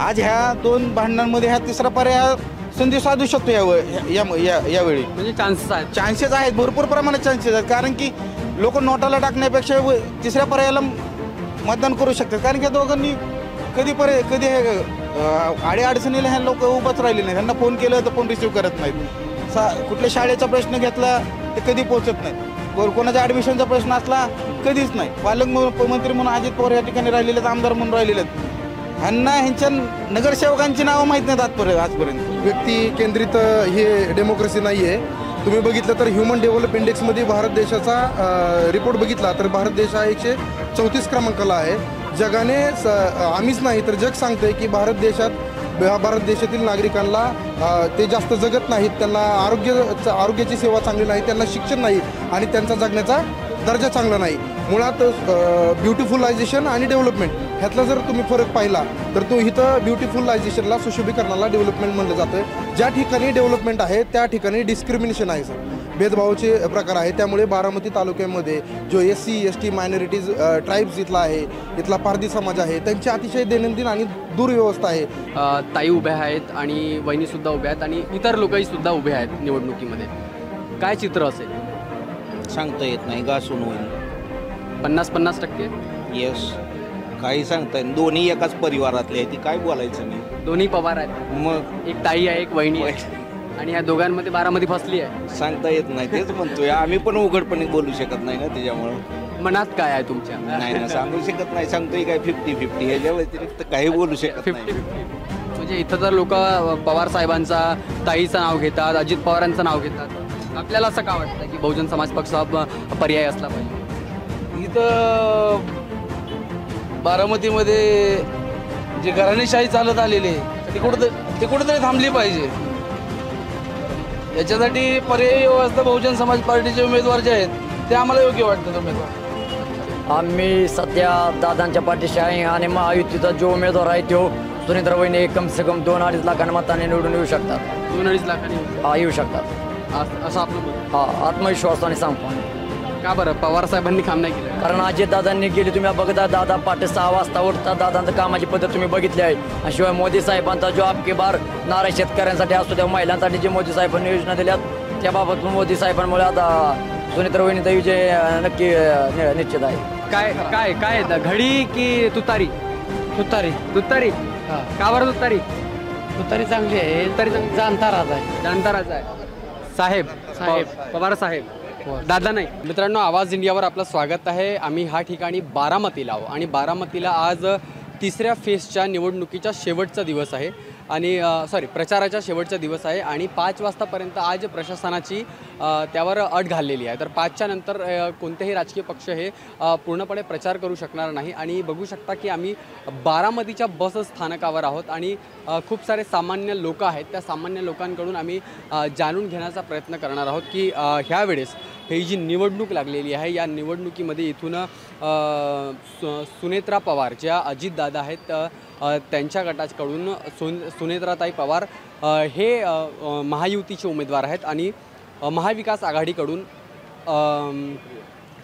आज ह्या दोन भांडणांमध्ये ह्या तिसरा पर्याय संधी साधू शकतो यावेळी. म्हणजे चान्सेस आहेत, भरपूर प्रमाणात चान्सेस आहेत. कारण की लोक नोटाला टाकण्यापेक्षा तिसऱ्या पर्यायाला मतदान करू शकतात. कारण की दोघांनी कधी अडीअडचणीला ह्या लोक उभाच राहिले नाही. त्यांना फोन केलं तर फोन रिसिव्ह करत नाहीत. कुठल्या शाळेचा प्रश्न घेतला तर कधी पोहोचत नाहीत. कोणाचा ॲडमिशनचा प्रश्न असला कधीच नाही. पालकमंत्री म्हणून अजित पवार या ठिकाणी राहिलेले आहेत, आमदार म्हणून राहिलेले आहेत. ह्यांना ह्यांच्या नगरसेवकांची नावं माहीत नाहीत आजपर्यंत. व्यक्ती केंद्रित हे डेमोक्रेसी नाही आहे. तुम्ही बघितलं तर ह्युमन डेव्हलप इंडेक्समध्ये भारत देशाचा रिपोर्ट बघितला तर भारत देश हा 134 क्रमांकाला आहे. जगाने आम्हीच नाही तर जग सांगतंय की भारत देशातील नागरिकांना ते जास्त जगत नाहीत, त्यांना आरोग्याची सेवा चांगली नाही, त्यांना शिक्षण नाही आणि त्यांचा जगण्याचा दर्जा चांगला नाही. मुळात ब्युटिफुलायझेशन आणि डेव्हलपमेंट ह्यातला जर तुम्ही फरक पाहिला तर तो इथं ब्युटिफुलायझेशनला सुशोभीकरणाला डेव्हलपमेंट म्हणलं जातं. ज्या ठिकाणी डेव्हलपमेंट आहे त्या ठिकाणी डिस्क्रिमिनेशन आहे, सर भेदभावाचे प्रकार आहे. त्यामुळे बारामती तालुक्यामध्ये जो SC ST मायनॉरिटीज ट्राईब्स इथला आहे, इथला पारधी समाज आहे, त्यांची अतिशय दैनंदिन आणि दुर्व्यवस्था आहे. ताई उभ्या आहेत आणि वहिनीसुद्धा उभ्या आहेत आणि इतर लोकही सुद्धा उभे आहेत निवडणुकीमध्ये. काय चित्र असेल सांगता येत नाही, घासून होईल. 50-50%? येस, काही सांगता येत. दोन्ही एकाच परिवारातले आहे, ती काय बोलायचं मी. दोन्ही पवार आहेत, मग एक ताई आहे एक वहिनी आहे आणि या दोघांमध्ये बारामती फसली आहे. सांगता येत नाही, तेच म्हणतोय. आम्ही पण उघडपणे बोलू शकत नाही ना त्याच्यामुळं. मनात काय आहे तुमच्या? नाही ना, सांगू शकत नाही. सांगतोय काय 50-50, ह्याच्या व्यतिरिक्त काही बोलू शकत नाही. 50-50 म्हणजे इथं तर लोक पवार साहेबांचा, ताईचं नाव घेतात, अजित पवारांचं नाव घेतात. आपल्याला असं का वाटतं की बहुजन समाज पक्ष पर्याय असला पाहिजे? इथं बारामतीमध्ये जी घराणेशाही चालत आलेली आहे ती कुठंतरी थांबली पाहिजे. याच्यासाठी पर्यायी व्यवस्था बहुजन समाज पार्टीचे उमेदवार जे आहेत ते आम्हाला योग्य वाटतात उमेदवार. आम्ही सध्या दादांच्या पाठीशी आहे आणि महायुतीचा जो उमेदवार आहे तो सुनीत्रा वहिनी कम से कम 2-2.5 लाखांनी मताने निवडून येऊ शकतात. 2-2.5 लाखांनी येऊ शकतात असं आपलं आत्मविश्वासाने सांगतो. का बरं पवार साहेबांनी काम नाही केलं? कारण अजितदादांनी गेली तुम्ही बघता दादा पहाटे 6 वाजता उठतात. दादांचं कामाची पद्धत तुम्ही बघितली आहे. आणि शिवाय मोदी साहेबांचा जो आपके बार नाराज शेतकऱ्यांसाठी असतो त्या महिलांसाठी जे मोदी साहेबांनी योजना दिल्यात त्याबाबत मोदी साहेबांमुळे आता सुनीत्रा वहिनीचा विजय नक्की निश्चित आहे. काय काय काय घडी की तुतारी? तुतारी. तुतारी का बरं? तुतारी तुतारी चांगली आहे, तरी जाणता राजा आहे. जाणता राजा आहे. साहेब पवार साहेब, दादा नाही. मित्रांनो, आवाज इंडियावर आपलं स्वागत आहे. आम्ही ह्या ठिकाणी बारामतीला आहो आणि बारामतीला आज तिसऱ्या फेजच्या निवडणुकीचा शेवटचा दिवस आहे आणि प्रचाराचा शेवटचा दिवस आहे आणि 5 वाजतापर्यंत आज प्रशासनाची त्यावर अट घाललेली आहे. तर 5च्या नंतर कोणतेही राजकीय पक्ष हे पूर्णपणे प्रचार करू शकणार नाही. आणि बघू शकता की आम्ही बारामतीच्या बस स्थानकावर आहोत आणि खूप सारे सामान्य लोक आहेत. त्या सामान्य लोकांकडून आम्ही जाणून घेण्याचा प्रयत्न करणार आहोत की ह्यावेळेस ही जी निवडणूक लागलेली आहे या निवडणुकीमध्ये इथून सुनेत्रा पवार ज्या अजितदादा आहेत त्यांच्या गटाकडून सुनेत्राताई पवार हे महायुतीचे उमेदवार आहेत आणि महाविकास आघाडीकडून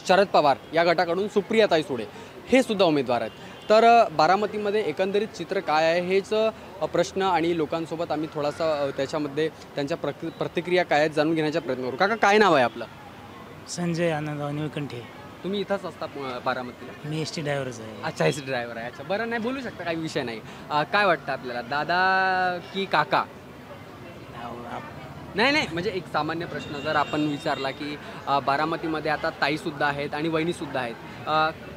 शरद पवार या गटाकडून सुप्रियाताई सुळे हे सुद्धा उमेदवार आहेत. तर बारामतीमध्ये एकंदरीत चित्र काय आहे हेच प्रश्न आणि लोकांसोबत आम्ही थोडासा त्याच्यामध्ये त्यांच्या प्रतिक्रिया काय आहेत जाणून घेण्याचा प्रयत्न करू. काका, काय नाव आहे आपलं? संजय आनंदराव निळकंठे. तुम्ही इथंच असता बारामतीला? मी ST ड्रायव्हरच आहे. अच्छा, ST ड्रायव्हर आहे. अच्छा, बरं, नाही बोलू शकता, काही विषय नाही. काय वाटतं आपल्याला, दादा की काका? नाही म्हणजे एक सामान्य प्रश्न जर आपण विचारला की बारामतीमध्ये आता ताईसुद्धा आहेत आणि वहिनीसुद्धा आहेत,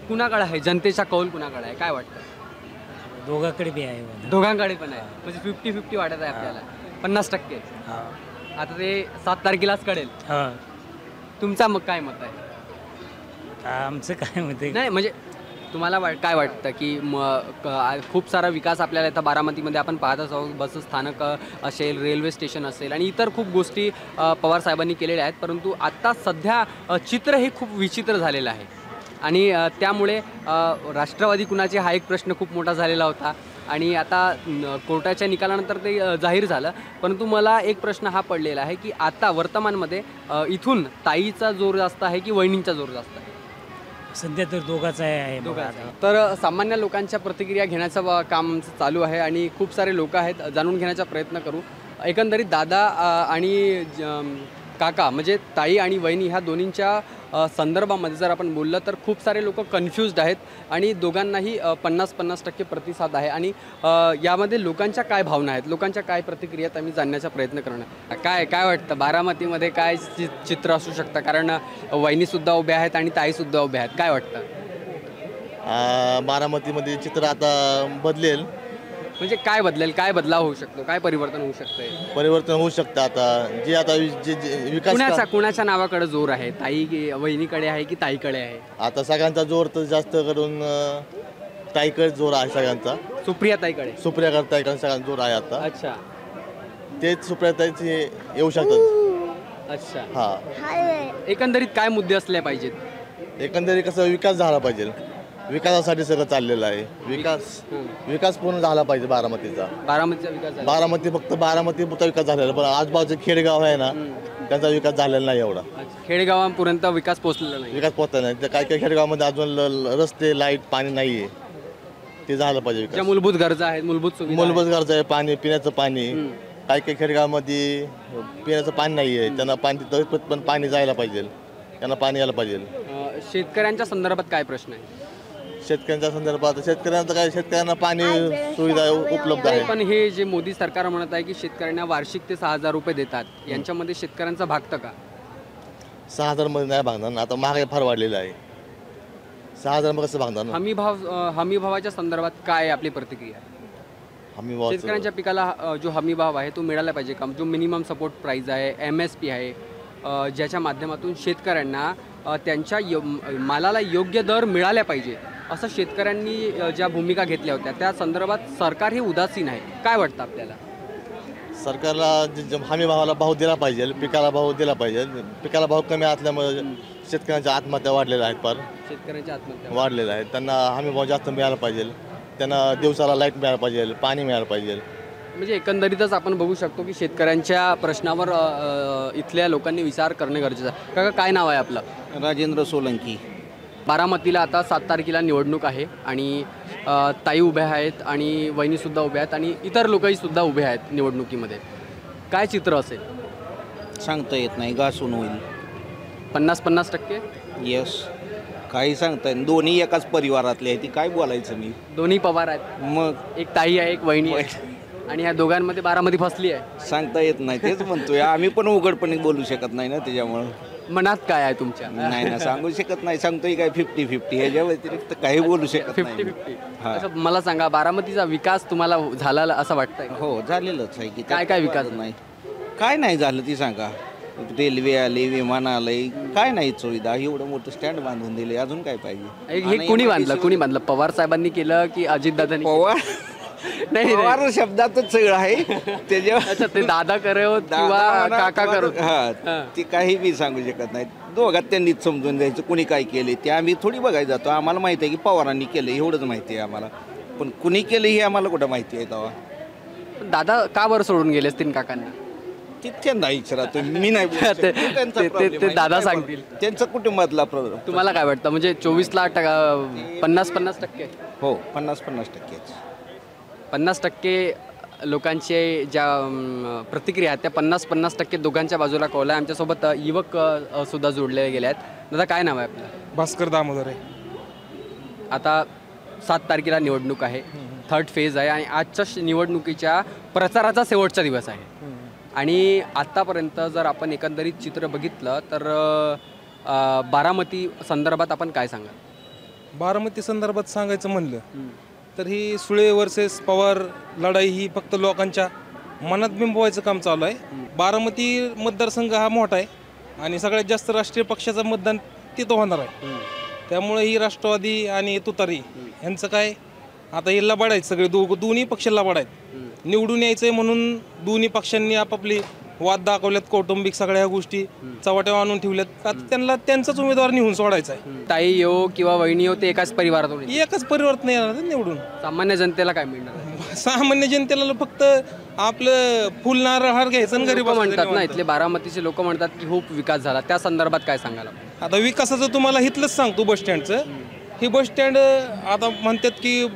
कुणाकडे आहे जनतेचा कौल, कुणाकडे आहे, काय वाटतं? दोघांकडे बी आहे. दोघांकडे पण आहे, म्हणजे 50-50 वाटत आहे आपल्याला. 50%. आता ते 7 तारखेलाच कळेल. तुमचा मग काय मत आहे? आमचं काय मत आहे? नाही म्हणजे तुम्हाला काय वाटतं की खूप सारा विकास आपल्याला इथं बारामतीमध्ये आपण पाहतच आहोत. बस स्थानक असेल, रेल्वे स्टेशन असेल आणि इतर खूप गोष्टी पवार साहेबांनी केलेल्या आहेत. परंतु आत्ता सध्या चित्र हे खूप विचित्र झालेलं आहे आणि त्यामुळे राष्ट्रवादी कुणाचे हा एक प्रश्न खूप मोठा झालेला होता आणि आता कोर्टाच्या निकालानंतर ते जाहीर झालं. परंतु मला एक प्रश्न हा पडलेला आहे की आता वर्तमानमध्ये इथून ताईचा जोर जास्त आहे की वहिनींचा जोर जास्त आहे? सध्या तर दोघाचा आहे बघा आता. तर सामान्य लोकांच्या प्रतिक्रिया घेण्याचं काम आमचं चालू आहे आणि खूप सारे लोक आहेत, जाणून घेण्याचा प्रयत्न करू. एकंदरीत दादा आणि काका म्हणजे ताई आणि वहिनी ह्या दोन्हींच्या संदर्भामध्ये जर आपण बोललं तर खूप सारे लोक कन्फ्युज्ड आहेत आणि दोघांनाही 50-50% प्रतिसाद आहे. आणि यामध्ये लोकांच्या काय भावना आहेत, लोकांच्या काय प्रतिक्रिया आहेत, आम्ही जाणण्याचा प्रयत्न करणार. काय वाटतं बारामतीमध्ये काय चित्र असू शकतं? कारण वहिनीसुद्धा उभ्या आहेत आणि ताईसुद्धा उभ्या आहेत. काय वाटतं? बारामतीमध्ये चित्र आता बदलेल. म्हणजे काय बदलेल, काय बदलाव होऊ शकतो, काय परिवर्तन होऊ शकतंय? परिवर्तन होऊ शकतं. आता जे आता विकास कुणाच्या नावाकडे जोर आहे? वहिनीकडे आहे की ताईकडे आहे? आता सगळ्यांचा जोर तर जास्त करून ताईकडे जोर आहे सगळ्यांचा. सुप्रिया ताईकडे ताईकडे सगळ्यांचा जोर आहे आता. अच्छा, तेच सुप्रिया ताईचे येऊ शकतात. अच्छा. हा, एकंदरीत काय मुद्दे असले पाहिजेत? एकंदरीत कसं विकास झाला पाहिजे. विकासासाठी सगळं चाललेलं आहे. विकास पूर्ण झाला पाहिजे बारामतीचा. बारामतीचा विकास झाला. बारामती विकास झालेला, पण आजबाजूचे खेडेगाव आहे ना त्यांचा विकास झालेला नाही एवढा. खेडेगावांपर्यंत विकास पोहोचलेला नाही. विकास पोहोचला नाही. तर काही खेडेगावामध्ये अजून रस्ते, लाईट, पाणी नाही आहे. ते झालं पाहिजे. ज्या मूलभूत गरजा आहेत, मूलभूत गरजा आहे. पाणी, पिण्याचं पाणी. काही खेडेगावामध्ये पिण्याचं पाणी नाही आहे. त्यांना पाणी पण पाणी जायला पाहिजे, त्यांना पाणी यायला पाहिजे. शेतकऱ्यांच्या संदर्भात काय प्रश्न आहे? शेतकऱ्यांच्या संदर्भात शेतकऱ्यांना पाणी सुविधा उपलब्ध आहे. पण हे जे मोदी सरकार म्हणत आहे की शेतकऱ्यांना वार्षिक ते 6,000 रुपये देतात, यांच्यामध्ये शेतकऱ्यांचा भागतं का? 6,000 मध्ये नाही भागणार. आता महागाई फार वाढलेला आहे. 6,000 मग कसं भागणार? हमी भावाच्या संदर्भात काय आपली प्रतिक्रिया? शेतकऱ्यांच्या पिकाला जो हमी भाव आहे तो मिळाला पाहिजे का? जो मिनिमम सपोर्ट प्राईस आहे, MSP आहे, ज्याच्या माध्यमातून शेतकऱ्यांना त्यांच्या मालाला योग्य दर मिळाला पाहिजे, असं शेतकऱ्यांनी ज्या भूमिका घेतल्या होत्या त्या संदर्भात सरकार हे उदासीन आहे. काय वाटतं आपल्याला? सरकारला हमी भावाला भाव दिला पाहिजे, पिकाला भाव दिला पाहिजे. पिकाला भाव कमी असल्यामुळे शेतकऱ्यांच्या आत्महत्या वाढलेल्या आहेत. शेतकऱ्यांच्या आत्महत्या वाढलेल्या आहेत. त्यांना हमी भाव जास्त मिळाला पाहिजे. त्यांना दिवसाला लाईट मिळायला पाहिजे, पाणी मिळायला पाहिजे. म्हणजे एकंदरीतच आपण बघू शकतो की शेतकऱ्यांच्या प्रश्नावर इथल्या लोकांनी विचार करणे गरजेचं आहे. काका काय नाव आहे आपलं? राजेंद्र सोलंकी. बारामतीला आता 7 तारखेला निवडणूक आहे आणि ताई उभ्या आहेत आणि वहिनीसुद्धा उभ्या आहेत आणि इतर लोकही सुद्धा उभे आहेत निवडणुकीमध्ये. काय चित्र असेल? सांगता येत नाही, घासून होईल. 50-50%? येस, काही सांगता येत. दोन्ही एकाच परिवारातले आहे, ती काय बोलायचं मी. दोन्ही पवार आहेत. मग एक ताई आहे, एक वहिनी आहे आणि ह्या दोघांमध्ये बारामती फसली आहे. सांगता येत नाही, तेच म्हणतोय. आम्ही पण उघडपणे बोलू शकत नाही ना, त्याच्यामुळं. मनात काय आहे तुमच्या? नाही ना, सांगू शकत नाही. सांगतोय काय 50-50, ह्याच्या व्यतिरिक्त काही बोलू शकत नाही. 50-50. असं मला सांगा, बारामतीचा विकास तुम्हाला झाला असं वाटतंय? हो, झालेलंच आहे की. काय विकास नाही? काय नाही झालं ती सांगा. रेल्वे आले, विमान आलंय, काय नाही सुविधा. एवढं मोठं स्टँड बांधून दिले, अजून काय पाहिजे? हे कुणी बांधलं? पवार साहेबांनी केलं की अजितदादांनी? पवार नाही, पवार शब्दातच सगळं आहे त्याच्यावर. अच्छा, ते दादा करत किंवा काका करत, हा, ती काही बी सांगू शकत नाही. दोघात त्यांनीच समजून द्यायचं कुणी काय केले ते. आम्ही थोडी बघायला जातो. आम्हाला माहिती आहे की पवारांनी केलं, एवढंच माहिती आहे आम्हाला. पण कुणी केलं हे आम्हाला कुठं माहिती आहे तेव्हा. दादा का बरं सोडून गेले असतील काकांना? त्यांना विचारा तुम्ही, मी नाही बोलू शकत. त्यांचा problem ते आहे. दादा सांगतील. त्यांचा कुटुंबातला प्रॉब्लेम. तुम्हाला काय वाटतं? म्हणजे 24ला 50-50%? हो, 50-50%. 50% लोकांचे ज्या प्रतिक्रिया आहेत त्या 50-50% दोघांच्या बाजूला कौल आहे. आमच्यासोबत युवक सुद्धा जोडले गेले आहेत. दादा काय नाव आहे आपलं? भास्कर दामोदर आहे. आता 7 तारखेला निवडणूक आहे, 3rd फेज आहे आणि आजच्या निवडणुकीच्या प्रचाराचा शेवटचा दिवस आहे. आणि आत्तापर्यंत जर आपण एकंदरीत चित्र बघितलं तर बारामती संदर्भात आपण काय सांगाल? बारामती संदर्भात सांगायचं म्हणलं तर ही सुळे वर्सेस पवार लढाई ही फक्त लोकांच्या मनात बिंबवायचं काम चालू आहे. बारामती मतदारसंघ हा मोठा आहे आणि सगळ्यात जास्त राष्ट्रीय पक्षाचं मतदान तिथं होणार आहे. त्यामुळे ही राष्ट्रवादी आणि तुतारी यांचं काय आता हे लबाड आहेत सगळे. दोन्ही पक्ष लबाड आहेत. निवडून यायचंय म्हणून दोन्ही पक्षांनी आपापली वाद दाखवल्यात, कौटुंबिक सगळ्या गोष्टी चव्हाट्यावर आणून ठेवल्यात. आता त्यांना त्यांचाच उमेदवार निवडून सोडायचा आहे. ताई येऊ किंवा वहिनी येऊ ते एकाच परिवारातून, एकच परिवर्तन येणार निवडून. सामान्य जनतेला काय मिळणार? सामान्य जनतेला फक्त आपलं फुल नारळ हार घ्यायचं आणि घरी लोकं बसायचं म्हणतात ना, निवांत. इथले बारामतीचे लोक म्हणतात की खूप विकास झाला, त्या संदर्भात काय सांगाल आपण? आता विकासाचं तुम्हाला इथलंच सांगतो बस स्टँडचं. ही बस स्टँड आता म्हणतात की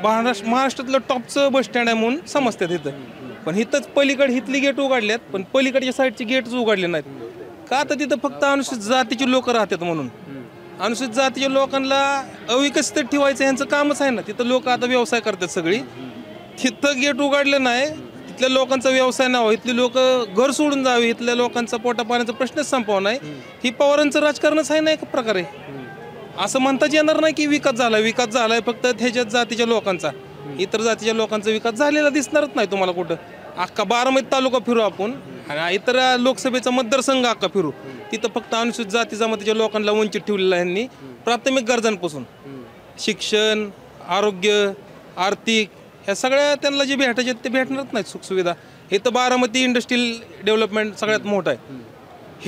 महाराष्ट्रातलं टॉपचं बस स्टँड आहे म्हणून समजतात इथं. पण इथंच पलीकडे इथली गेट उघडल्यात, पण पलीकडच्या साईडची गेटच उघडले नाहीत का? तर तिथं फक्त अनुसूचित जातीची लोक राहतात म्हणून. अनुसूचित जातीच्या लोकांना अविकसित ठेवायचं यांचं कामच आहे ना. तिथं लोक आता व्यवसाय करतात सगळी. तिथं गेट उघडलं नाही, इथल्या लोकांचा व्यवसाय नाही, इथली लोक घर सोडून जावे, इथल्या लोकांचा पोटा पाण्याचा प्रश्नच संपवा नाही. ही पवारांचं राजकारणच आहे ना एक प्रकारे. असं म्हणताच येणार नाही की विकास झालाय फक्त ह्याच्यात जातीच्या लोकांचा. इतर जातीच्या लोकांचा विकास झालेला दिसणारच नाही तुम्हाला कुठं. अख्खा बारामती तालुका फिरू आपण आणि इतर लोकसभेचा मतदारसंघ अख्खा फिरू, तिथं फक्त अनुसूचित जाती जमातीच्या लोकांना वंचित ठेवलेलं आहे यांनी. प्राथमिक गरजांपासून शिक्षण, आरोग्य, आर्थिक ह्या सगळ्या त्यांना जे भेटायचे ते भेटणारच नाहीत सुखसुविधा. हे तर बारामती इंडस्ट्रियल डेव्हलपमेंट सगळ्यात मोठं आहे.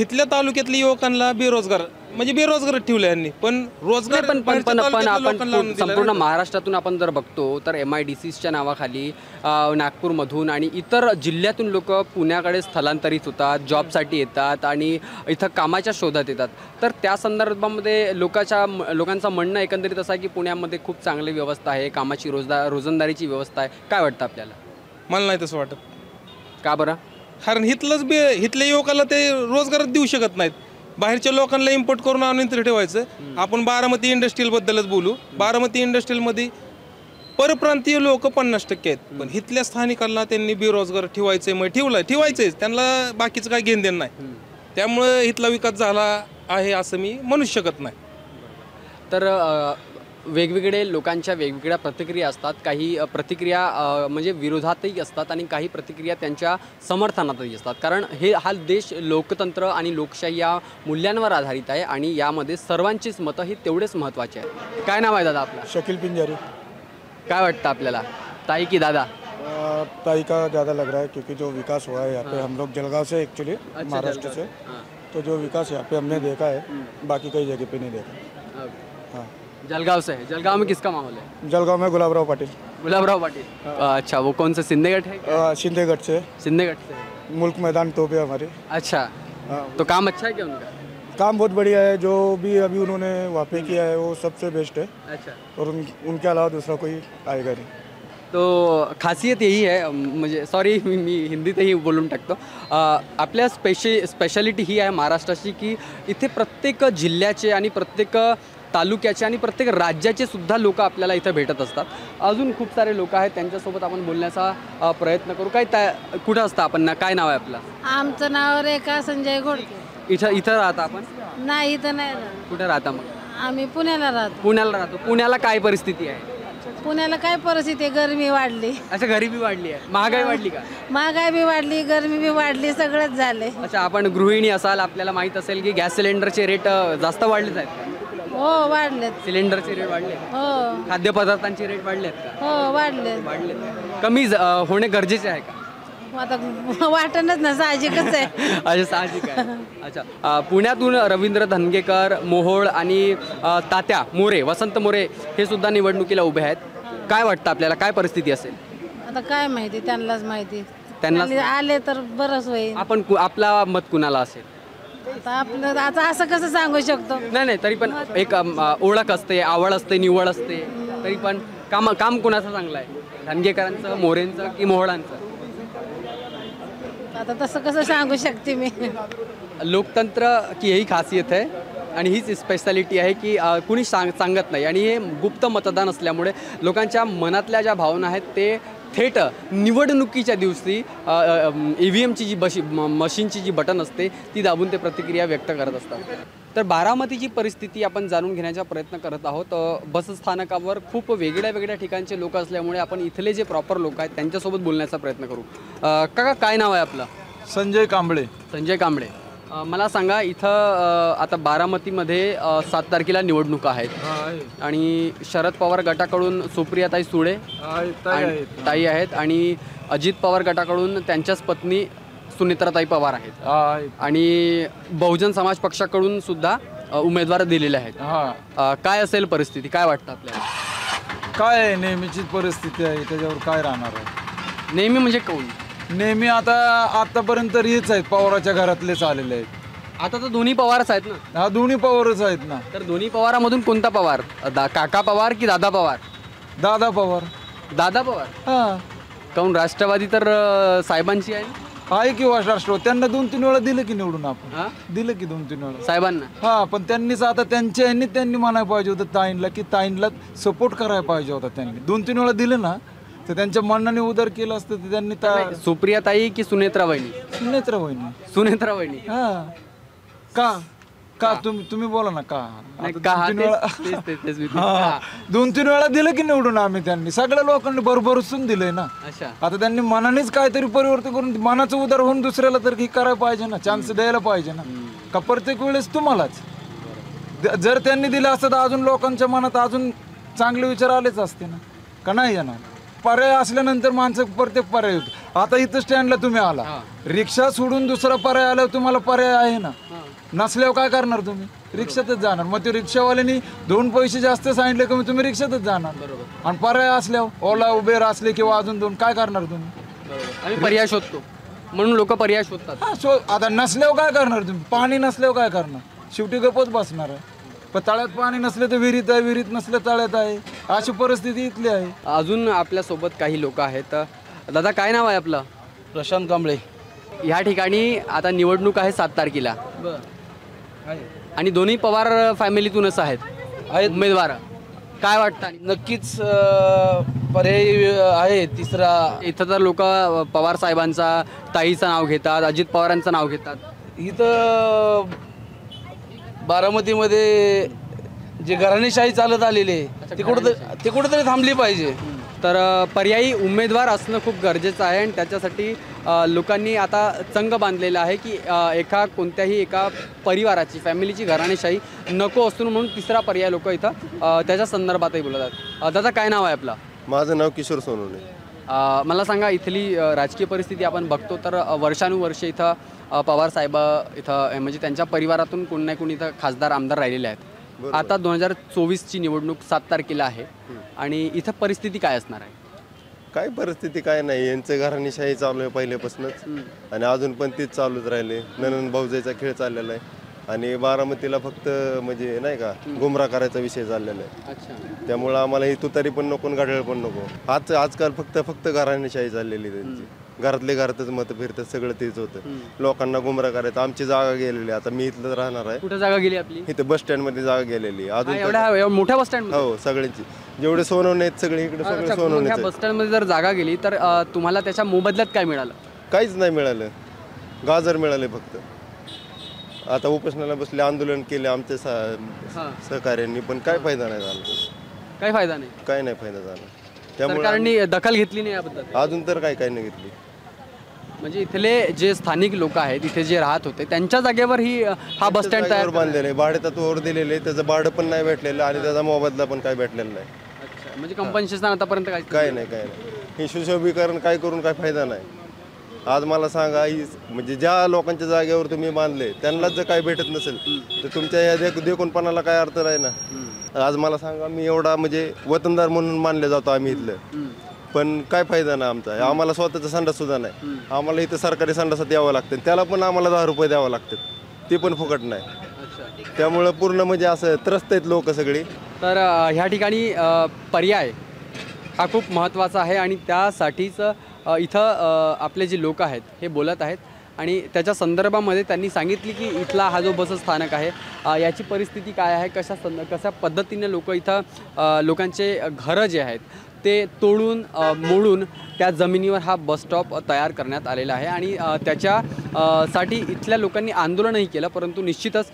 इथल्या तालुक्यातल्या युवकांना बेरोजगार ठेवलं यांनी. पण रोजगार पण आपण लावून संपूर्ण महाराष्ट्रातून आपण जर बघतो तर MIDCच्या नावाखाली नागपूरमधून आणि इतर जिल्ह्यातून लोक पुण्याकडे स्थलांतरित होतात, जॉबसाठी येतात आणि इथं कामाच्या शोधात येतात. तर त्या संदर्भामध्ये लोकांचं म्हणणं एकंदरीत असं आहे की पुण्यामध्ये खूप चांगली व्यवस्था आहे, कामाची रोजंदारीची व्यवस्था आहे. काय वाटतं आपल्याला? मला नाही तसं वाटत. का बरं? कारण इथल्या युवकाला ते रोजगार देऊ शकत नाहीत. बाहेरच्या लोकांना इम्पोर्ट करून आणून इथे ठेवायचं. आपण बारामती इंडस्ट्रीयल बद्दलच बोलू. बारामती इंडस्ट्रीयलमध्ये परप्रांतीय लोक 50% आहेत, पण इथल्या स्थानिकांना त्यांनी बेरोजगार ठेवायचंच. त्यांना बाकीचं काय घेणं देणं नाही. त्यामुळे इथला विकास झाला आहे असं मी म्हणू शकत नाही. तर वेगवेगळे लोकांच्या वेगवेगळ्या प्रतिक्रिया असतात. काही प्रतिक्रिया म्हणजे विरोधातही असतात आणि काही प्रतिक्रिया त्यांच्या समर्थनातही असतात. कारण हा देश लोकतंत्र आणि लोकशाही या मूल्यांवर आधारित आहे आणि यामध्ये सर्वांचीच मतं ही तेवढेच महत्त्वाची आहे. काय नाव आहे दादा आपलं? शकील पिंजारी. काय वाटतं आपल्याला, ताई की दादा? ताई का ज़्यादा लग रहा है क्योंकि जो विकास हुआ है यहाँ पे, हम लोग जलगांव से एक्चुअली महाराष्ट्र से, तो जो विकास यहाँ पे हमने देखा है बाकी कई जगह पे नहीं देखा. हाँ, जलगांव से है. जलगांव में किसका माहौल है? जलगांव में गुलाबराव पाटिल. अच्छा, वो कौन सा सिंधेगढ़ है? शिंदेगढ़ से. सिंधेगढ़ से. मुल्क मैदान तोप है हमारे. अच्छा, तो काम अच्छा है क्या उनका? काम बहुत बढ़िया है. जो भी अभी उन्होंने वहाँ पे किया है वो सबसे बेस्ट है. अच्छा. और उनके अलावा दूसरा कोई आएगा नहीं. तो खासियत यही आहे, म्हणजे सॉरी मी हिंदीतही बोलून टाकतो. आपल्या स्पेशालिटी ही आहे महाराष्ट्राची की इथे प्रत्येक जिल्ह्याचे आणि प्रत्येक तालुक्याचे आणि प्रत्येक राज्याचे सुद्धा लोक आपल्याला इथं भेटत असतात. अजून खूप सारे लोक आहेत, त्यांच्यासोबत आपण बोलण्याचा प्रयत्न करू. कुठं असतं आपण? काय नाव आहे आपलं? आमचं नाव रेखा संजय घोडके. इथं राहता आपण? नाही, इथं नाही राहत. कुठं राहता मग? आम्ही पुण्याला राहतो. पुण्याला राहतो. पुण्याला काय परिस्थिती आहे? पुण्याला काय परिस्थिती आहे? गरमी वाढली. अच्छा, गरिबी वाढली आहे. महागाई वाढली का? महागाई बी वाढली, गरमी बी वाढली, सगळंच झाले. अच्छा, आपण गृहिणी असाल, आपल्याला माहित असेल की गॅस सिलेंडरचे रेट जास्त वाढलेत आहेत का? हो, वाढलेत. सिलेंडरचे रेट वाढले? हो. खाद्यपदार्थांचे रेट वाढलेत का? हो, वाढलेत. कमी होणे गरजेचे आहे का? आता वाटणच ना, साहजिकच आहे. अच्छा, साहजिक आहे. अच्छा, पुण्यातून रवींद्र धनगेकर, मोहोळ आणि तात्या मोरे, वसंत मोरे हे सुद्धा निवडणुकीला उभे आहेत. काय वाटतं आपल्याला, काय परिस्थिती असेल? आता काय माहिती, त्यांनाच माहिती. त्यांना आले तर बरंच होईल. आपण आपला मत कुणाला असेल? आता आपलं आता असं कसं सांगू शकतो? नाही, तरी पण एक ओळख असते, आवड असते, निवड असते. तरी पण काम कुणाचं चांगलं आहे? धनगेकरांचं, मोरेंचं की मोहोळांचं? आता तसं कसं सांगू शकते मी? लोकतंत्र की यही खासियत है आणि हीच स्पेशालिटी आहे की कुणी सांगत नाही आणि हे गुप्त मतदान असल्यामुळे लोकांच्या मनातल्या ज्या भावना आहेत ते थेट निवडणुकीच्या दिवशी EVMची जी मशीनची जी बटन असते ती दाबून ते प्रतिक्रिया व्यक्त करत असतात. तर बारामतीची परिस्थिती आपण जाणून घेण्याचा प्रयत्न करत आहोत. बसस्थानकावर खूप वेगळ्या ठिकाणचे लोक असल्यामुळे आपण इथले जे प्रॉपर लोक आहेत त्यांच्यासोबत बोलण्याचा प्रयत्न करू. काका, काय नाव आहे आपलं? संजय कांबळे. संजय कांबळे, मला सांगा, इथं आता बारामतीमध्ये 7 तारखेला निवडणुका आहेत आणि शरद पवार गटाकडून सुप्रियाताई सुळे ताई आहेत आणि अजित पवार गटाकडून त्यांच्याच पत्नी सुनित्राताई पवार आहेत आणि बहुजन समाज पक्षाकडून सुद्धा उमेदवार दिलेले आहेत. काय असेल परिस्थिती, काय वाटतं आपल्याला? काय आहे, नेहमीचीच परिस्थिती आहे, त्याच्यावर काय राहणार आहे. नेहमी म्हणजे कोण? नेहमी आतापर्यंत हेच आहेत, पवाराच्या घरातलेच आलेले आहेत. आता तर दोन्ही पवारच आहेत ना. हा, दोन्ही पवारच आहेत ना. तर दोन्ही पवारामधून कोणता पवार? काका पवार की दादा पवार? दादा पवार. दादा पवार. हा, काऊन राष्ट्रवादी तर साहेबांची आहे. आहे किंवा राष्ट्रवादी त्यांना 2-3 वेळा दिलं की निवडून, आपण दिलं की 2-3 वेळा साहेबांना. हा, पण त्यांनीच आता त्यांच्या ह्यांनी त्यांनी म्हणायला पाहिजे होतं ताईंला, की ताईंला सपोर्ट करायला पाहिजे होता. त्यांनी 2-3 वेळा दिलं ना, तर त्यांच्या मनाने उदार केलं असतं. तर त्यांनी सुप्रिया ताई की सुनेत्रा वहिनी? सुनेत्रा वहिनी. सुनेत्रा वहिनी. हा, का तुम्ही बोला ना. का 2-3 वेळा दिलं की निवडून आम्ही. त्यांनी सगळ्या लोकांनी बरोबरसून दिलंय ना. आता त्यांनी मनानेच काहीतरी परिवर्तन करून मनाचं उदार होऊन दुसऱ्याला तर ही करायला पाहिजे ना, चान्स द्यायला पाहिजे ना. का प्रत्येक वेळेस तुम्हालाच जर त्यांनी दिलं असतं तर अजून लोकांच्या मनात अजून चांगले विचार आलेच असते ना. का नाही येणार? पर्याय असल्यानंतर माणसं प्रत्येक पर्याय होतो. आता इथं स्टँडला तुम्ही आला, रिक्षा सोडून दुसरा पर्याय आल्यावर तुम्हाला पर्याय आहे ना. नसल्यावर काय करणार तुम्ही? रिक्षातच जाणार. मग ते रिक्षावाल्यांनी 2 पैसे जास्त सांगितले की तुम्ही रिक्षातच जाणार. आणि पर्याय असल्यावर ओला उबेर असले किंवा अजून 2 काय करणार तुम्ही? आम्ही पर्याय शोधतो म्हणून लोक पर्याय शोधतात. आता नसल्यावर काय करणार तुम्ही? पाणी नसल्यावर काय करणार? शेवटी गपच बसणार आहे. पण तळ्यात पाणी नसले तर विहिरीत आहे, विहिरीत नसलं तळ्यात आहे. अशी परिस्थिती इथली आहे. अजून आपल्यासोबत काही लोक आहेत. दादा, काय नाव आहे आपलं? प्रशांत कांबळे. ह्या ठिकाणी आता निवडणूक आहे 7 तारखेला आणि दोन्ही पवार फॅमिलीतूनच आहेत उमेदवार. काय वाटतं? नक्कीच पर्याय आहे तिसरा. इथं तर लोक पवार साहेबांचा, ताईचं नाव घेतात, अजित पवारांचं नाव घेतात. इथं बारामतीमध्ये जे घराणेशाही चालत आलेले ते कुठंतरी थांबली पाहिजे. तर पर्यायी उमेदवार असणं खूप गरजेचं आहे आणि त्याच्यासाठी लोकांनी आता चंग बांधलेला आहे की कोणत्याही एका परिवाराची, फॅमिलीची घराणेशाही नको असतो म्हणून तिसरा पर्याय लोक इथं त्याच्या संदर्भातही बोलतात. दादा, काय नाव आहे आपलं? माझं नाव किशोर सोनवणे. मला सांगा, इथली राजकीय परिस्थिती आपण बघतो तर वर्षानुवर्षे इथं पवार साहेब इथं म्हणजे त्यांच्या परिवारातून कोणी ना कोणी इथं खासदार, आमदार राहिलेले आहेत. आता 2024ची निवडणूक 7 तारखेला आहे आणि इथं परिस्थिती काय असणार आहे? काय परिस्थिती काय नाही, यांचं घराणेशाही चालू आहे पहिल्यापासूनच आणि अजून पण तीच चालूच राहिले. ननंद भाऊजाईचा खेळ चाललेला आहे आणि बारामतीला फक्त म्हणजे नाही का गुमराह करायचा विषय चाललेला आहे. त्यामुळं आम्हाला ही तुतारी पण नको, घड्याळ पण नको. आजकाल फक्त घराणेशाही चाललेली त्यांची. घरातले घरातच मत फिरतात, सगळं तेच होतं. लोकांना गुमराह करायचं. आमची जागा गेलेली, आता मी इथलं राहणार आहे. कुठे जागा गेली आपली? इथे बस स्टँड मध्ये जागा गेलेली अजून. मोठ्या बस स्टँड? हो, सगळ्यांची. जेवढे सोनवणे आहेत सगळे इकडे सगळे सोनवणे. बस स्टँड मध्ये जर जागा गेली तर तुम्हाला त्याच्या मोबदल्यात काय मिळालं? काहीच नाही मिळालं. गाजर मिळाले फक्त. आता उपोषणाला बसले, आंदोलन केले आमच्या सहकार्यांनी, पण काय फायदा नाही झाला. काय फायदा नाही? काय नाही फायदा झाला. त्यामुळे दखल घेतली नाही याबद्दल? अजून तर काय नाही घेतली. म्हणजे इथले जे स्थानिक लोक आहेत, इथे जे राहत होते, त्यांच्या जागेवर हा बस स्टँड तयार बांधलेलं आहे. भाडे तत्वावर दिलेले, त्याचं भाडं पण नाही भेटलेलं आणि त्याचा मोबदला पण काय भेटलेला नाही. म्हणजे कंपन्सेशन आतापर्यंत काय नाही. हे सुशोभीकरण काय करून काय फायदा नाही. आज मला सांगा, ही म्हणजे ज्या लोकांच्या जागेवर तुम्ही बांधले त्यांनाच जर काय भेटत नसेल तर तुमच्या या देखूनपणाला काय अर्थ नाही ना. आज मला सांगा, मी एवढा म्हणजे वतनदार म्हणून मानले जातो आम्ही इथलं, पण काय फायदा नाही आमचा. आम्हाला स्वतःचा संडास सुद्धा नाही. आम्हाला इथं सरकारी संडासात यावं लागतं, त्याला पण आम्हाला 10 रुपये द्यावं लागतात, ते पण फुकट नाही. त्यामुळं पूर्ण म्हणजे असं त्रस्त आहेत लोक सगळी. तर ह्या ठिकाणी पर्याय हा खूप महत्त्वाचा आहे आणि त्यासाठीच इथं आपले जे लोक आहेत हे बोलत आहेत आणि त्याच्या संदर्भामध्ये त्यांनी सांगितली की इथला हा जो बस स्थानक आहे याची परिस्थिती काय आहे, कशा पद्धतीने लोक इथं लोकांचे घरं जे आहेत ते तोडून मोडून त्या जमिनीवर हा बसस्टॉप तयार करण्यात आलेला आहे आणि त्याच्यासाठी इथल्या लोकांनी आंदोलनही केलं, परंतु निश्चितच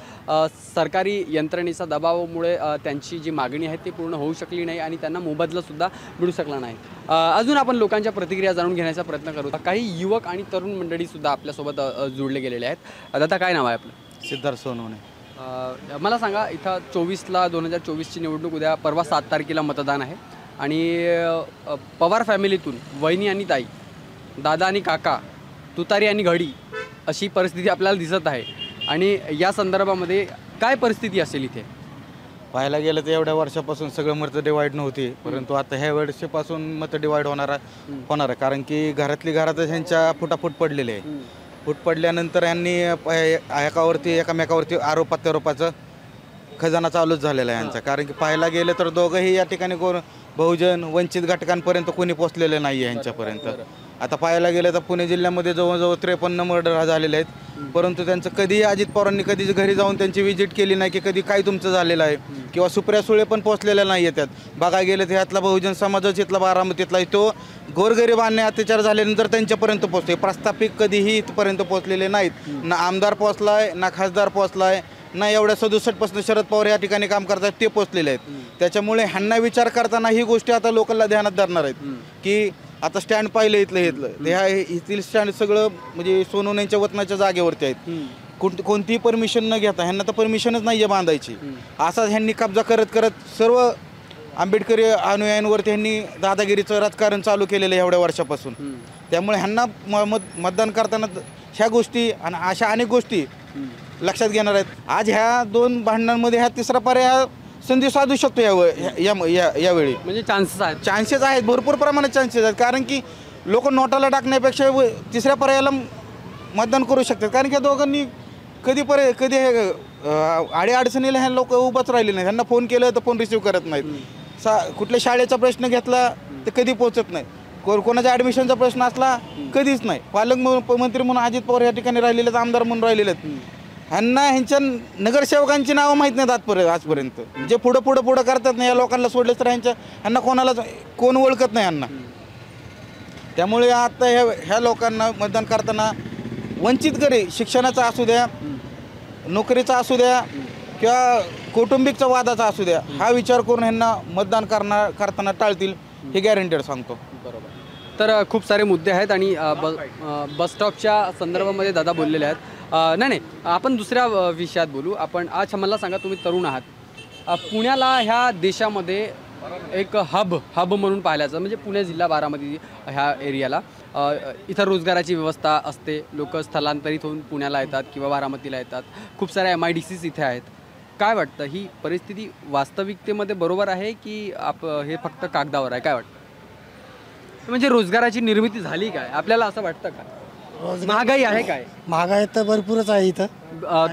सरकारी यंत्रणेचा दबावामुळे त्यांची जी मागणी आहे ती पूर्ण होऊ शकली नाही आणि त्यांना मोबदलासुद्धा मिळू शकला नाही. अजून आपण लोकांच्या प्रतिक्रिया जाणून घेण्याचा प्रयत्न करू. काही युवक आणि तरुण मंडळीसुद्धा आपल्यासोबत जोडले गेलेले आहेत. दादा, काय नाव आहे आपलं? सिद्धार्थ सोनवणे. मला सांगा, इथं 2024ची निवडणूक उद्या परवा 7 तारखेला मतदान आहे आणि पवार फॅमिलीतून वहिनी आणि ताई, दादा आणि काका, तुतारी आणि घडी अशी परिस्थिती आपल्याला दिसत आहे आणि या संदर्भामध्ये काय परिस्थिती असेल इथे? पाहायला गेलं तर एवढ्या वर्षापासून सगळं मतं डिवाईड नव्हती, परंतु आता ह्या वर्षापासून मतं डिवाईड होणार आहे. कारण की घरातली घरातच ह्यांच्या फुटाफूट पडलेले आहे. फूट पडल्यानंतर यांनी एकामेकावरती आरोप प्रत्यारोपाचं खजाना चालूच झालेला आहे यांचा. कारण की पाहायला गेलं तर दोघंही या ठिकाणी बहुजन वंचित घटकांपर्यंत कोणी पोचलेलं नाही आहे यांच्यापर्यंत. आता पाहायला गेलं तर पुणे जिल्ह्यामध्ये जवळजवळ 53 मर्डर झालेले आहेत, परंतु त्यांचं कधीही अजित पवारांनी कधीच घरी जाऊन त्यांची व्हिजिट केली नाही की कधी काय तुमचं झालेलं आहे, किंवा सुप्रिया सुळे पण पोचलेल्या नाही आहेत. त्यात बघा गेलं तर ह्यातला बहुजन समाजच इथला बारामतीतला आहे, तो गोरगरिबांना अत्याचार झाल्यानंतर त्यांच्यापर्यंत पोहोचते. प्रस्थापित कधीही इथपर्यंत पोहोचलेले नाहीत. ना आमदार पोहोचलाय, ना खासदार पोहोचलाय, ना एवढ्या 67% शरद पवार या ठिकाणी काम करतात ते पोचलेले आहेत. त्याच्यामुळे ह्यांना विचार करताना ही गोष्टी आता लोकांना ध्यानात धरणार आहेत की आता स्टँड पाहिलं इथलं इथील स्टँड सगळं म्हणजे सोनवण्याच्या वतनाच्या जागेवरती आहेत. कोणतीही परमिशन न घेता, ह्यांना तर परमिशनच नाही आहे बांधायची. असा ह्यांनी कब्जा करत करत सर्व आंबेडकरी अनुयायांवरती ह्यांनी दादागिरीचं राजकारण चालू केलेलं आहे एवढ्या वर्षापासून. त्यामुळे ह्यांना मतदान करताना ह्या गोष्टी आणि अशा अनेक गोष्टी लक्षात घेणार आहेत. आज ह्या 2 भांडणांमध्ये ह्या तिसरा पर्याय संधी साधू शकतो यावेळी. म्हणजे चान्सेस आहेत, भरपूर प्रमाणात चान्सेस आहेत. कारण की लोक नोटाला टाकण्यापेक्षा तिसऱ्या पर्यायाला मतदान करू शकतात. कारण की दोघांनी कधी अडीअडचणीला ह्या लोक उभाच राहिले नाही. ह्यांना फोन केलं तर फोन रिसिव्ह करत नाहीत. कुठल्या शाळेचा प्रश्न घेतला तर कधी पोहोचत नाही. कोणाच्या ॲडमिशनचा प्रश्न असला कधीच नाही. पालकमंत्री म्हणून अजित पवार या ठिकाणी राहिलेले आहेत, आमदार म्हणून राहिलेले आहेत. ह्यांना ह्यांच्या नगरसेवकांची नावं माहीत नाहीत आजपर्यंत. जे पुढं करतात नाही या लोकांना सोडले तर ह्यांना कोण ओळखत नाही ह्यांना. त्यामुळे आता ह्या लोकांना मतदान करताना वंचित गरी शिक्षणाचा असू द्या, नोकरीचा असू द्या किंवा कौटुंबिकचा वादाचा असू द्या, हा विचार करून ह्यांना मतदान करताना टाळतील हे गॅरंटेड सांगतो. बरोबर. तर खूप सारे मुद्दे आहेत आणि बसस्टॉपच्या संदर्भामध्ये दादा बोललेले आहेत. नाही आपण दुसऱ्या विषयात बोलू. आपण आज मला सांगा, तुम्ही तरुण आहात, पुण्याला ह्या देशामध्ये एक हब म्हणून पाहिल्याचं म्हणजे पुणे जिल्हा बारामती ह्या एरियाला इथं रोजगाराची व्यवस्था असते. लोक स्थलांतरित होऊन पुण्याला येतात किंवा बारामतीला येतात. खूप साऱ्या MIDCs इथे आहेत. काय वाटतं, ही परिस्थिती वास्तविकतेमध्ये बरोबर आहे की हे फक्त कागदावर आहे? काय वाटतं, म्हणजे रोजगाराची निर्मिती झाली काय आपल्याला असं वाटतं का? महागाई आहे काय? महागाई तर भरपूरच आहे इथं.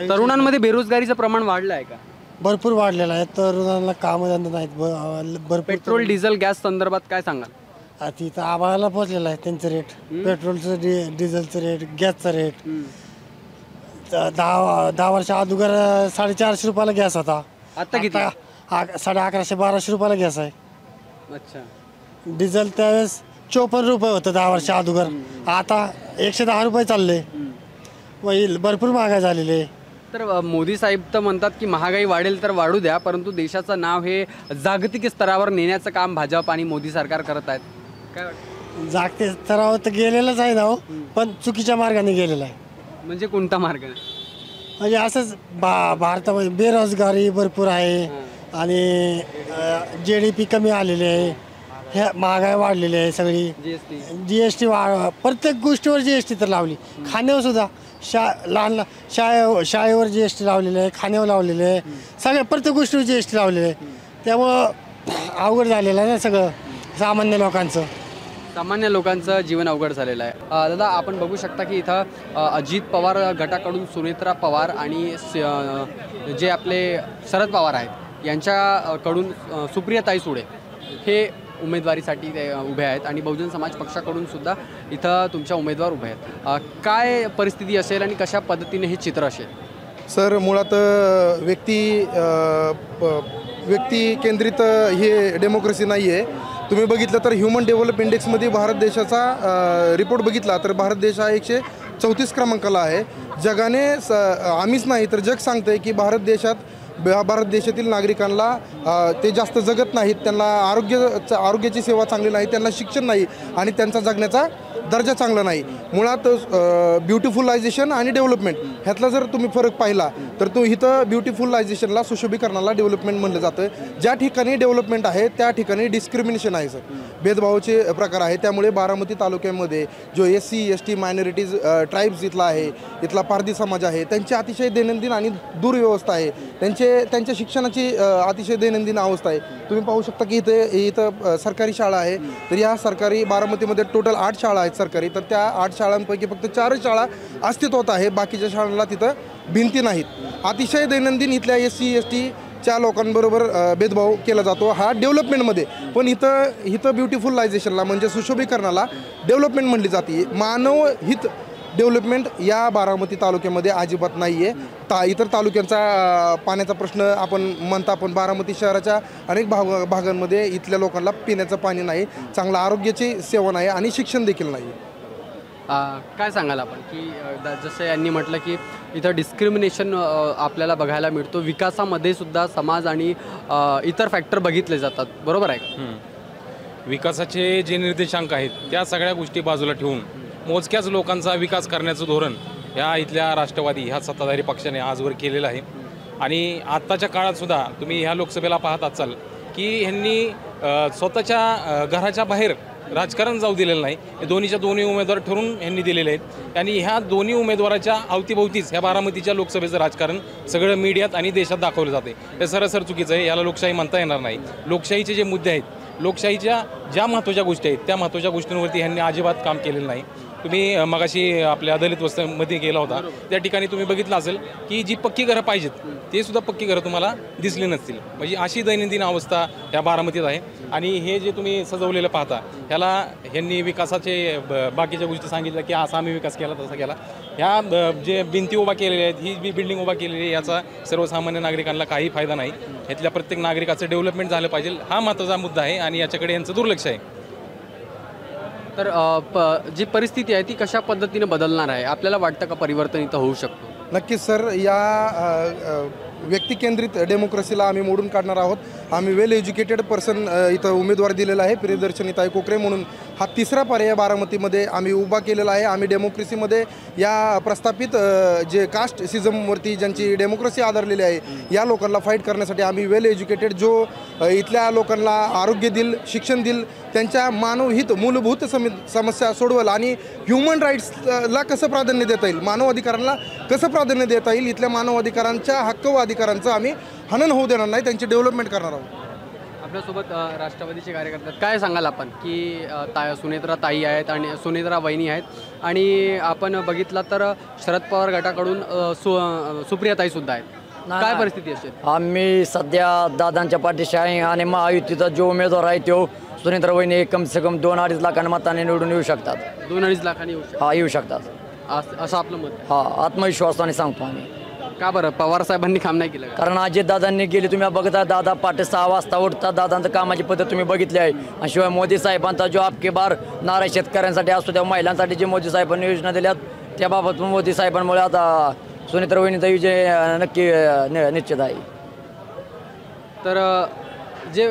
तरुणांमध्ये बेरोजगारीचं प्रमाण वाढलं आहे का? भरपूर वाढलेलं आहे. तरुणांना कामधंदे नाहीत. भरपूर पेट्रोल डिझेल गॅस संदर्भात काय सांगाल? तिथं आम्हाला पोचलेलं आहे त्यांचं रेट. पेट्रोलचं डिझेलचं रेट, गॅसचं रेट. 10 वर्ष अगोदर 450 रुपयाला गॅस होता. आता किती? 1150-1200 रुपयाला गॅस आहे. अच्छा. डिझेल त्यावेळेस 54 रुपये होतं 10 वर्ष अगोदर. आता 110 रुपये चालले. भरपूर महागाई झालेली आहे. तर मोदी साहेब तर म्हणतात की महागाई वाढेल तर वाढू द्या, परंतु देशाचं नाव हे जागतिक स्तरावर नेण्याचं काम भाजप आणि मोदी सरकार करत आहेत. काय वाटतं? जागतिक स्तरावर तर गेलेलंच आहे ना हो, पण चुकीच्या मार्गाने गेलेलं आहे. म्हणजे कोणता मार्ग? म्हणजे असंच भारतामध्ये बेरोजगारी भरपूर आहे आणि GDP कमी आलेली आहे. ह्या महागाई वाढलेली आहे सगळी. GST प्रत्येक गोष्टीवर GST तर लावली. खाण्यावर सुद्धा लहान शाळेवर GST लावलेलं आहे, खाण्यावर लावलेलं आहे, सगळ्या प्रत्येक गोष्टीवर GST लावलेलं आहे. त्यामुळं अवघड झालेलं आहे ना सगळं सामान्य लोकांचं जीवन अवघड झालेलं आहे. दादा, आपण बघू शकता की इथं अजित पवार गटाकडून सुनेत्रा पवार आणि जे आपले शरद पवार आहेत यांच्याकडून सुप्रियाताई सुळे हे उमेदवारीसाठी ते उभे आहेत आणि बहुजन समाज पक्षाकडून सुद्धा इथं तुमच्या उमेदवार उभे आहेत. काय परिस्थिती असेल आणि कशा पद्धतीने हे चित्र असेल? सर, मुळात व्यक्ती केंद्रित हे डेमोक्रेसी नाही आहे. तुम्ही बघितलं तर ह्युमन डेव्हलप इंडेक्समध्ये भारत देशाचा रिपोर्ट बघितला तर भारत देश हा 134 क्रमांकाला आहे. जगाने आम्हीच नाही तर जग सांगतंय की भारत देशातील नागरिकांना ते जास्त जगत नाहीत, त्यांना आरोग्याची सेवा चांगली नाही, त्यांना शिक्षण नाही आणि त्यांचा जगण्याचा दर्जा चांगला नाही. मुळात ब्युटिफुलायझेशन आणि डेव्हलपमेंट ह्यातला जर तुम्ही फरक पाहिला तर तो इथं ब्युटिफुलायझेशनला, सुशोभीकरणाला डेव्हलपमेंट म्हणलं जातं. ज्या ठिकाणी डेव्हलपमेंट आहे त्या ठिकाणी डिस्क्रिमिनेशन आहे सर, भेदभावाचे प्रकार आहे. त्यामुळे बारामती तालुक्यामध्ये जो SC ST मायनॉरिटीज ट्राईब्स इथला आहे, इथला पारधी समाज आहे, त्यांची अतिशय दैनंदिन आणि दुर्व्यवस्था आहे. त्यांच्या शिक्षणाची अतिशय दैनंदिन अवस्था आहे. तुम्ही पाहू शकता की इथं सरकारी शाळा आहे. तर या सरकारी बारामतीमध्ये टोटल 8 शाळा आहेत सरकारी. तर त्या 8 शाळांपैकी फक्त 4 शाळा अस्तित्वात आहे, बाकीच्या शाळांना तिथं भिंती नाहीत. अतिशय दैनंदिन इथल्या SC ST च्या लोकांबरोबर भेदभाव केला जातो हा डेव्हलपमेंटमध्ये. पण इथं ब्युटिफुलायझेशनला म्हणजे सुशोभीकरणाला डेव्हलपमेंट म्हणली जाते. मानवहित डेव्हलपमेंट या बारामती तालुक्यामध्ये अजिबात नाही आहे. इतर तालुक्यांचा पाण्याचा प्रश्न आपण म्हणता, पण बारामती शहराच्या अनेक भागांमध्ये इथल्या लोकांना पिण्याचं पाणी नाही, चांगलं आरोग्याची सेवा नाही आणि शिक्षण देखील नाही. काय सांगाल आपण की जसं यांनी म्हटलं की इथं डिस्क्रिमिनेशन आपल्याला बघायला मिळतो, विकासामध्ये सुद्धा समाज आणि इतर फॅक्टर बघितले जातात, बरोबर आहे का? विकासाचे जे निर्देशांक आहेत त्या सगळ्या गोष्टी बाजूला ठेवून मोजक्याच लोकांचा विकास करण्याचं धोरण ह्या इथल्या राष्ट्रवादी ह्या सत्ताधारी पक्षाने आजवर केलेलं आहे. आणि आत्ताच्या काळात सुद्धा तुम्ही ह्या लोकसभेला पाहत असाल की ह्यांनी स्वतःच्या घराच्या बाहेर राजकारण जाऊ दिलेलं नाही. हे दोन्ही उमेदवार ठरवून यांनी दिलेले आहेत आणि ह्या दोन्ही उमेदवाराच्या अवतीभोवतीच ह्या बारामतीच्या लोकसभेचं राजकारण सगळं मीडियात आणि देशात दाखवलं जाते. हे सरासर चुकीचं आहे, याला लोकशाही म्हणता येणार नाही. लोकशाहीचे जे मुद्दे आहेत, लोकशाहीच्या ज्या महत्त्वाच्या गोष्टी आहेत त्या महत्त्वाच्या गोष्टींवरती ह्यांनी अजिबात काम केलेलं नाही. तुम्ही मगाशी आपल्या दलित वस्तीमध्ये गेला होता, त्या ठिकाणी तुम्ही बघितलं असेल की जी पक्की घरं पाहिजेत ते सुद्धा पक्की घरं तुम्हाला दिसली नसतील. म्हणजे अशी दैनंदिन अवस्था ह्या बारामतीत आहे. आणि हे जे तुम्ही सजवलेलं पाहता ह्याला ह्यांनी विकासाचे बाकीच्या गोष्टी सांगितल्या की असा आम्ही विकास केला तसा केला. ह्या जे भिंती उभा केलेल्या आहेत, ही जी बिल्डिंग उभा केलेली आहे, याचा सर्वसामान्य नागरिकांना काही फायदा नाही. ह्यातल्या प्रत्येक नागरिकाचं डेव्हलपमेंट झालं पाहिजे, हा महत्त्वाचा मुद्दा आहे आणि याच्याकडे यांचं दुर्लक्ष आहे. तर जी परिस्थिती आहे ती कशा पद्धतीने बदलणार आहे, आपल्याला वाटतं का परिवर्तन इथं होऊ शकतो? नक्कीच सर, या व्यक्तिकेंद्रित डेमोक्रेसीला आम्ही मोडून काढणार आहोत. आम्ही वेल एज्युकेटेड पर्सन इथं उमेदवार दिलेला आहे, प्रियदर्शनीताई कोकरे म्हणून. हा तिसरा पर्याय बारामतीमध्ये आम्ही उभा केलेला आहे. आम्ही डेमोक्रेसीमध्ये या प्रस्थापित जे कास्ट सिझमवरती ज्यांची डेमोक्रेसी आधारलेली आहे या लोकांना फाईट करण्यासाठी आम्ही वेल एज्युकेटेड जो इथल्या लोकांना आरोग्य देईल, शिक्षण देईल, त्यांच्या मानवहित मूलभूत समस्या सोडवल आणि ह्युमन राईट्सला कसं प्राधान्य देता येईल, मानव अधिकारांना कसं प्राधान्य देता येईल, इथल्या मानव अधिकारांच्या हक्क व अधिकारांचं आम्ही हनन होऊ देणार नाही, त्यांची डेव्हलपमेंट करणार आहोत. आपल्यासोबत राष्ट्रवादीचे कार्यकर्ते आहेत. काय सांगाल आपण की सुनेत्रा ताई आहेत आणि सुनेत्रा वहिनी आहेत आणि आपण बघितलं तर शरद पवार गटाकडून सुप्रियाताई सुद्धा आहेत, काय परिस्थिती असेल? आम्ही सध्या दादांच्या पाठीशी आहे आणि महायुतीचा जो उमेदवार आहे तो सुनेत्रा वहिनी कम से कम 2-2.5 लाखांनी मताने निवडून येऊ शकतात. 2-2.5 लाखांनी येऊ शकतात, असं आपलं मत? हा, आत्मविश्वासाने सांगतो आम्ही. का बरं पवार साहेबांनी काम नाही केलं? कारण अजितदादांनी गेली, तुम्ही बघता दादा पहाटे 6 वाजता उठतात, दादांचं कामाची पद्धत तुम्ही बघितली आहे. आणि शिवाय मोदी साहेबांचा जो आपके बार नाराज शेतकऱ्यांसाठी असतो त्या महिलांसाठी जे मोदी साहेबांनी योजना दिल्यात त्याबाबत मोदी साहेबांमुळे आता सुनेत्रा वहिनीचा विजय नक्की निश्चित आहे. तर जे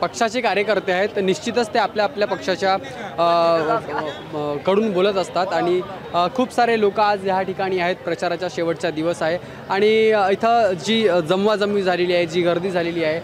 पक्षाचे कार्यकर्ते आहेत निश्चितच ते आपल्या आपल्या पक्षाच्या कडून बोलत असतात आणि खूप सारे लोक आज ह्या ठिकाणी आहेत. प्रचाराचा शेवटचा दिवस आहे आणि इथं जी जमवाजमवी झालेली आहे, जी गर्दी झालेली आहे,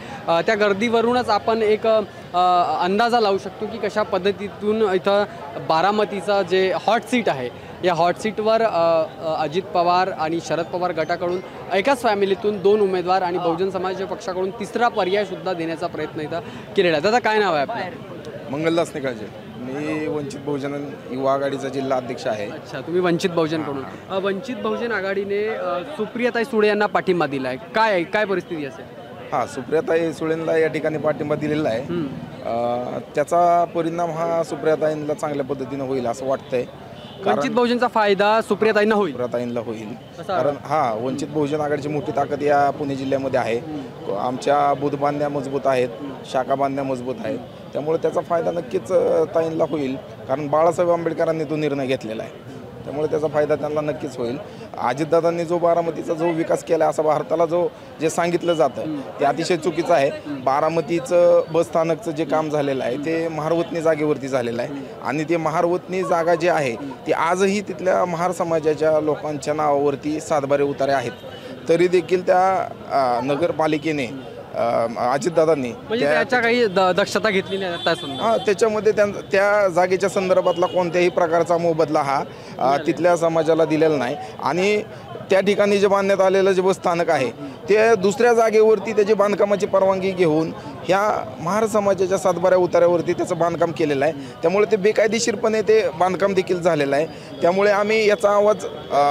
त्या गर्दीवरूनच आपण एक अंदाजा लावू शकतो की कशा पद्धतीतून इथं बारामतीचं जे हॉट सीट आहे या हॉट सीटवर अजित पवार आणि शरद पवार गटाकडून एकाच फॅमिलीतून 2 उमेदवार आणि बहुजन समाज पक्षाकडून तिसरा पर्यायसुद्धा देण्याचा प्रयत्न इथं केलेला आहे. दादा काय नाव आहे आपलं? मंगलदास निकाळजे. मी वंचित बहुजन युवा आघाडीचा जिल्हा अध्यक्ष आहे. अच्छा, तुम्ही वंचित बहुजनकडून. वंचित बहुजन आघाडीने सुप्रियाताई सुळे यांना पाठिंबा दिला आहे, काय परिस्थिती असेल? हां, सुप्रियाताई सुळेंना या ठिकाणी पाठिंबा दिलेला आहे. त्याचा परिणाम हा सुप्रियाताईंना चांगल्या पद्धतीनं होईल असं वाटतंय. वंचित बहुजनचा फायदा सुप्रियाताईंना होईल? सुप्रियाताईंना होईल कारण वंचित बहुजन आघाडीची मोठी ताकद या पुणे जिल्ह्यामध्ये आहे. आमच्या बुध बांध्या मजबूत आहेत, शाखा बांध्या मजबूत आहेत, त्यामुळे त्याचा फायदा नक्कीच ताईंना होईल कारण बाळासाहेब आंबेडकरांनी तो निर्णय घेतलेला आहे. त्यामुळे त्याचा फायदा त्यांना नक्कीच होईल. अजितदादांनी जो बारामतीचा जो विकास केला असा भारताला जे सांगितलं जातं ते अतिशय चुकीचं आहे. बारामतीचं बस स्थानकचं जे काम झालेलं आहे ते महारवतनी जागेवरती झालेलं आहे आणि ते महारवतनी जागा जी आहे ती आजही तिथल्या महार समाजाच्या लोकांच्या नावावरती सातबारे उतारे आहेत. तरी देखील त्या नगरपालिकेने अजितदादांनी म्हणजे त्याच्या काही दक्षता घेतली नाही. हां, त्याच्यामध्ये त्या जागेच्या संदर्भातला कोणत्याही प्रकारचा मोबदला हा तिथल्या समाजाला दिलेला नाही आणि त्या ठिकाणी जे बांधण्यात आलेलं जे बसस्थानक आहे ते दुसऱ्या जागेवरती त्याची बांधकामाची परवानगी घेऊन ह्या महार समाजाच्या सातबाऱ्या उतार्यावरती त्याचं बांधकाम केलेलं आहे. त्यामुळे ते बेकायदेशीरपणे ते बांधकाम देखील झालेलं आहे. त्यामुळे आम्ही याचा आवाज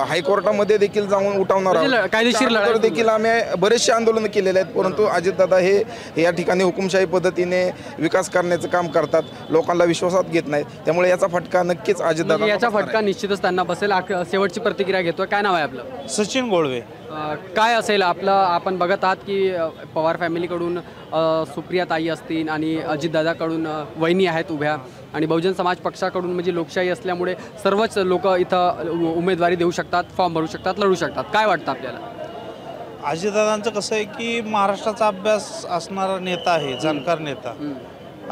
हायकोर्टामध्ये देखील जाऊन उठवणार आहोत. कायदेशीर देखील आम्ही बरेचसे आंदोलन केलेले आहेत, परंतु अजितदादा हे या ठिकाणी हुकुमशाही पद्धतीने विकास करण्याचं काम करतात, लोकांना विश्वासात घेत नाहीत. त्यामुळे याचा फटका नक्कीच अजितदादा याचा फटका निश्चितच त्यांना बसेल. शेवटची प्रतिक्रिया घेतो. काय नाव आहे आपलं? सचिन गोळवे. काय असेल आपलं? आपण बघत आहात की पवार फॅमिलीकडून सुप्रिया ताई असतील आणि अजितदादाकडून वहिनी आहेत उभ्या आणि बहुजन समाज पक्षाकडून म्हणजे लोकशाही असल्यामुळे सर्वच लोक इथं उमेदवारी देऊ शकतात, फॉर्म भरू शकतात, लढू शकतात. काय वाटतं आपल्याला? अजितदादांचं कसं आहे की महाराष्ट्राचा अभ्यास असणारा नेता आहे, जाणकार नेता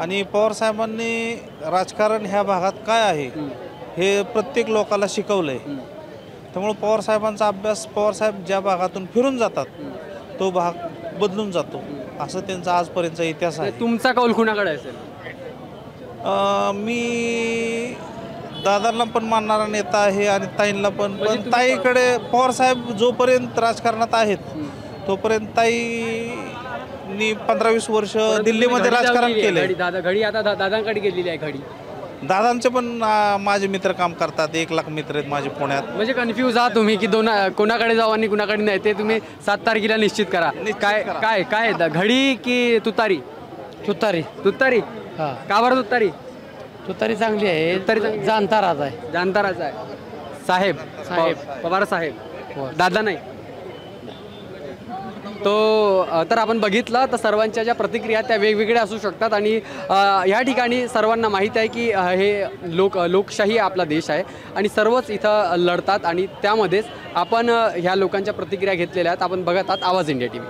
आणि पवार साहेबांनी राजकारण ह्या भागात काय आहे हे प्रत्येक लोकाला शिकवलं आहे. त्यामुळे पवार साहेबांचा अभ्यास, पवार साहेब ज्या भागातून फिरून जातात तो भाग बदलून जातो, असं त्यांचा आजपर्यंतचा इतिहास आहे. तुमचा कौल कुणाकडे असेल? मी दादांना पण मानणारा नेता आहे आणि ताईंना पण. ताईकडे पवार साहेब जोपर्यंत राजकारणात आहेत तोपर्यंत ताईंनी 15-20 वर्ष दिल्लीमध्ये राजकारण केलं. घडी आता दादांकडे गेलेली आहे. घडी दादांचे पण माझे मित्र काम करतात. 1 लाख मित्र आहेत माझे पुण्यात. म्हणजे कन्फ्यूज आहात तुम्ही की कोणाकडे जाऊ आणि कुणाकडे नाही, ते तुम्ही 7 तारखेला निश्चित करा. काय काय काय घडी की तुतारी? तुतारी. तुतारी का बरं? तुतारी तुतारी चांगली आहे. तरी जाणता राजा आहे. जाणता राजा आहे. साहेब पवार साहेब, दादा नाही. तर आपण बघितलं तर सर्वांच्या ज्या प्रतिक्रिया त्या वेगवेगळ्या असू शकतात आणि ह्या ठिकाणी सर्वांना माहीत आहे की हे लोकशाही आपला देश आहे आणि सर्वच इथं लढतात आणि त्यामध्येच आपण ह्या लोकांच्या प्रतिक्रिया घेतलेल्या आहेत. आपण बघत आहात आवाज इंडिया TV.